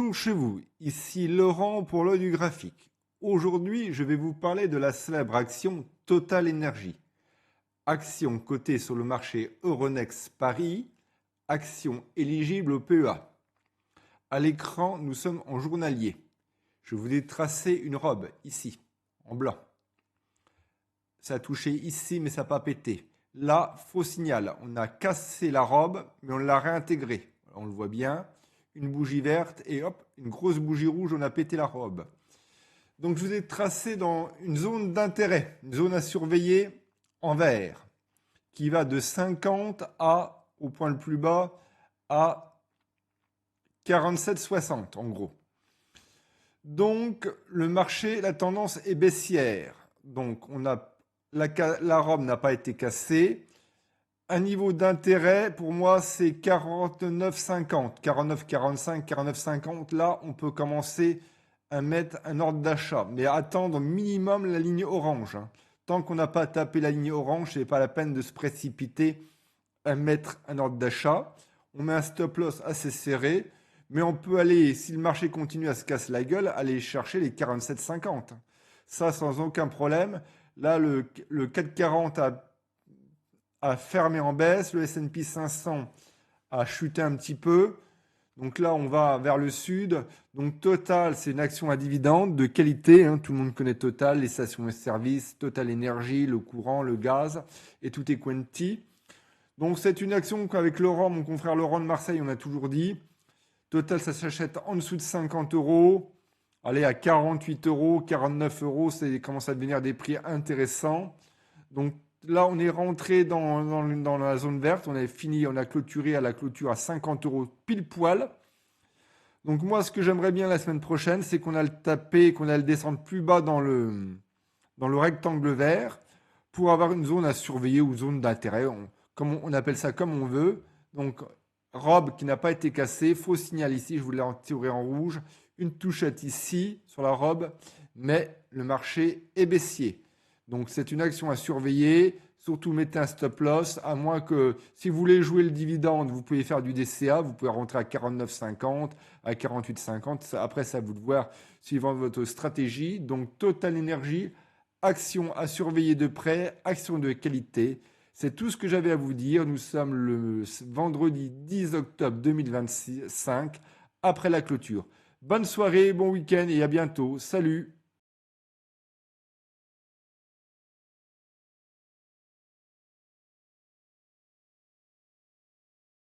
donc chez vous, ici Laurent pour l'œil du graphique. Aujourd'hui, je vais vous parler de la célèbre action Total Energy. Action cotée sur le marché Euronext Paris, action éligible au PEA. À l'écran, nous sommes en journalier. Je vous ai tracé une robe, ici, en blanc. Ça a touché ici, mais ça n'a pas pété. Là, faux signal. On a cassé la robe, mais on l'a réintégrée. On le voit bien. Une bougie verte et hop, une grosse bougie rouge, on a pété la robe. Donc je vous ai tracé dans une zone d'intérêt, une zone à surveiller en vert, qui va de 50 à, au point le plus bas, à 47,60 en gros. Donc le marché, la tendance est baissière. Donc la robe n'a pas été cassée. Un niveau d'intérêt, pour moi, c'est 49,50. 49,45, 49,50. Là, on peut commencer à mettre un ordre d'achat. Mais attendre minimum la ligne orange. Tant qu'on n'a pas tapé la ligne orange, ce n'est pas la peine de se précipiter à mettre un ordre d'achat. On met un stop loss assez serré. Mais on peut aller, si le marché continue à se casser la gueule, aller chercher les 47,50. Ça, sans aucun problème. Là, le 440 a fermé en baisse, le S&P 500 a chuté un petit peu. Donc là, on va vers le sud. Donc Total, c'est une action à dividende de qualité. Tout le monde connaît Total, les stations et services, Total Énergie, le courant, le gaz et tout est quanti. Donc c'est une action qu'avec Laurent, mon confrère Laurent de Marseille, on a toujours dit. Total, ça s'achète en dessous de 50 euros. Allez, à 48 euros, 49 euros, ça commence à devenir des prix intéressants. Donc là, on est rentré dans la zone verte. On a fini, on a clôturé à la clôture à 50 euros pile poil. Donc moi, ce que j'aimerais bien la semaine prochaine, c'est qu'on a le taper, qu'on a le descendre plus bas dans le rectangle vert pour avoir une zone à surveiller ou zone d'intérêt. On appelle ça comme on veut. Donc robe qui n'a pas été cassée, faux signal ici, je vous l'ai tiré en rouge. Une touchette ici sur la robe, mais le marché est baissier. Donc c'est une action à surveiller. Surtout mettez un stop loss, à moins que si vous voulez jouer le dividende, vous pouvez faire du DCA, vous pouvez rentrer à 49,50, à 48,50. Après, ça à vous de voir suivant votre stratégie. Donc Total Energy, action à surveiller de près, action de qualité. C'est tout ce que j'avais à vous dire. Nous sommes le vendredi 10 octobre 2025, après la clôture. Bonne soirée, bon week-end et à bientôt. Salut!